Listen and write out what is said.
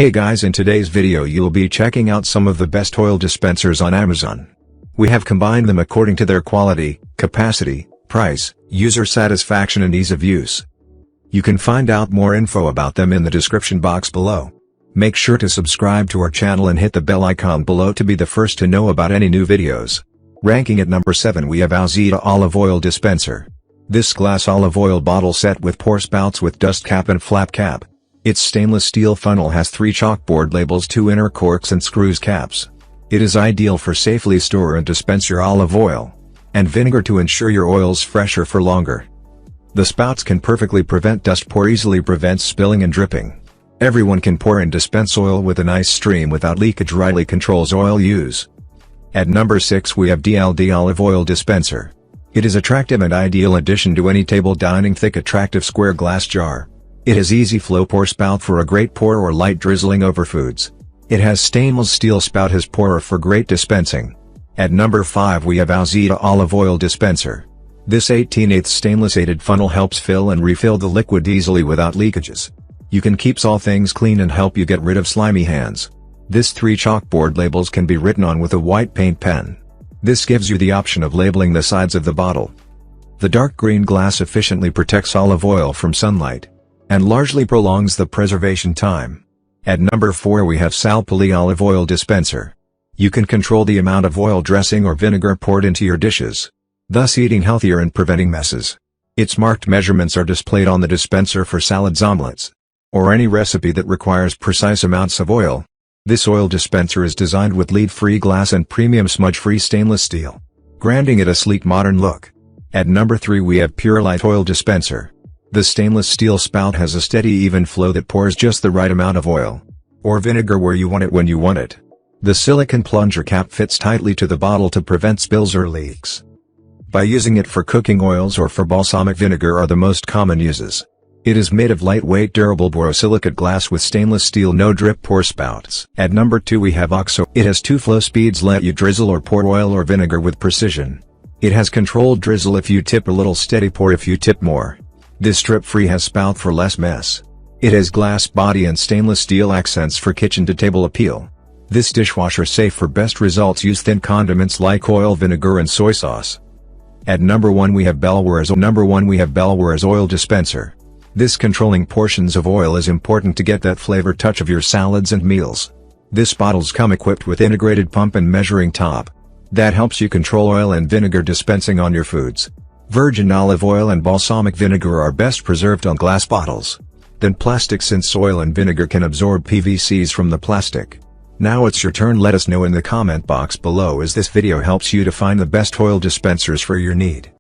Hey guys, in today's video you'll be checking out some of the best oil dispensers on Amazon. We have combined them according to their quality, capacity, price, user satisfaction and ease of use. You can find out more info about them in the description box below. Make sure to subscribe to our channel and hit the bell icon below to be the first to know about any new videos. Ranking at number 7 we have Alzita Olive Oil Dispenser. This glass olive oil bottle set with pour spouts with dust cap and flap cap. Its stainless steel funnel has 3 chalkboard labels, 2 inner corks and screws caps. It is ideal for safely store and dispense your olive oil and vinegar to ensure your oil's fresher for longer. The spouts can perfectly prevent dust pour, easily prevents spilling and dripping. Everyone can pour and dispense oil with a nice stream without leakage, rightly controls oil use. At number 6 we have DLD Olive Oil Dispenser. It is attractive and ideal addition to any table dining, thick attractive square glass jar. It has easy flow pour spout for a great pour or light drizzling over foods. It has stainless steel spout has pourer for great dispensing. At number 5 we have Alzita Olive Oil Dispenser. This 18/8 stainless aided funnel helps fill and refill the liquid easily without leakages. You can keeps all things clean and help you get rid of slimy hands. This 3 chalkboard labels can be written on with a white paint pen. This gives you the option of labeling the sides of the bottle. The dark green glass efficiently protects olive oil from sunlight and largely prolongs the preservation time. At number 4 we have Sal Pali Olive Oil Dispenser. You can control the amount of oil, dressing or vinegar poured into your dishes, thus eating healthier and preventing messes. Its marked measurements are displayed on the dispenser for salads, omelets, or any recipe that requires precise amounts of oil. This oil dispenser is designed with lead-free glass and premium smudge-free stainless steel, granting it a sleek modern look. At number 3 we have Pure Light Oil Dispenser. The stainless steel spout has a steady, even flow that pours just the right amount of oil or vinegar where you want it when you want it. The silicone plunger cap fits tightly to the bottle to prevent spills or leaks. By using it for cooking oils or for balsamic vinegar are the most common uses. It is made of lightweight durable borosilicate glass with stainless steel no drip pour spouts. At number 2 we have OXO. It has 2 flow speeds, let you drizzle or pour oil or vinegar with precision. It has controlled drizzle if you tip a little, steady pour if you tip more. This drip-free has spout for less mess. It has glass body and stainless steel accents for kitchen to table appeal. This dishwasher safe for best results. Use thin condiments like oil, vinegar and soy sauce. At number 1 we have Belware's Oil Dispenser. This controlling portions of oil is important to get that flavor touch of your salads and meals. This bottles come equipped with integrated pump and measuring top that helps you control oil and vinegar dispensing on your foods. Virgin olive oil and balsamic vinegar are best preserved on glass bottles than plastic, since oil and vinegar can absorb PVCs from the plastic. Now it's your turn. Let us know in the comment box below as this video helps you to find the best oil dispensers for your need.